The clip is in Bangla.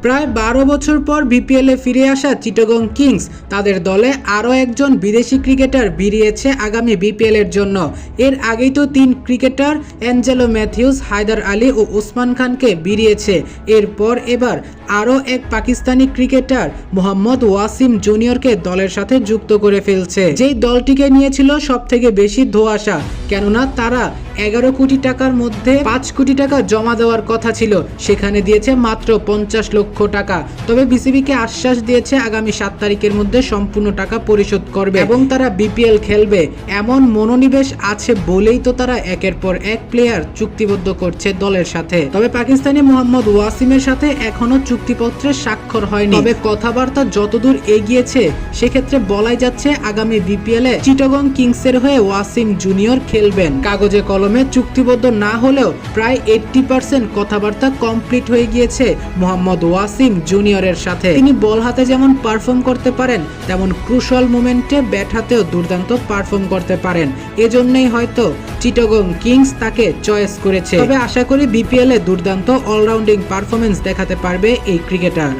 প্রায় 12 বছর পর বিপিএলে ফিরে আসা চিটাগং কিংস তাদের দলে আরও একজন বিদেশি ক্রিকেটার ভিড়িয়েছে আগামী বিপিএলের জন্য। এর আগেই তো 3 ক্রিকেটার অ্যাঞ্জেলো ম্যাথিউস, হায়দার আলী ও ওসমান খানকে ভিড়িয়েছে। এরপর এবার আরও এক পাকিস্তানি ক্রিকেটার মোহাম্মদ ওয়াসিম জুনিয়রকে দলের সাথে যুক্ত করে ফেলছে, যেই দলটিকে নিয়েছিল সবথেকে বেশি ধোঁয়াশা, কেননা তারা 11 কোটি টাকার মধ্যে 5 কোটি টাকা জমা দেওয়ার কথা ছিল, সেখানে দিয়েছে মাত্র 50 লক্ষ টাকা। তবে বিসিবিকে আশ্বাস দিয়েছে আগামী 7 তারিখের মধ্যে সম্পূর্ণ টাকা পরিশোধ করবে এবং তারা বিপিএল খেলবে। এমন মনোনিবেশ আছে বলেই তো তারা একের পর এক প্লেয়ার চুক্তিবদ্ধ করছে দলের সাথে। তবে পাকিস্তানি মোহাম্মদ ওয়াসিমের সাথে এখনো চুক্তিপত্রে স্বাক্ষর হয়নি। তবে কথাবার্তা যতদূর এগিয়েছে সেক্ষেত্রে বলাই যাচ্ছে আগামী বিপিএলে চিটাগং কিংসের হয়ে ওয়াসিম জুনিয়র খেলবেন। কাগজে কলমে চুক্তিবদ্ধ না হলেও প্রায় 80% কথাবার্তা কমপ্লিট হয়ে গিয়েছে মোহাম্মদ ওয়াসিম জুনিয়রের সাথে। তিনি বল হাতে যেমন পারফর্ম করতে পারেন, তেমন ক্রুশাল মোমেন্টে ব্যাট হাতেও দুর্দান্ত পারফর্ম করতে পারেন। এজন্যই হয়তো চিটাগং কিংস তাকে চয়েস করেছে। তবে আশা করি বিপিএলে দুর্দান্ত অলরাউন্ডিং পারফরমেন্স দেখাতে পারবে এই ক্রিকেটার।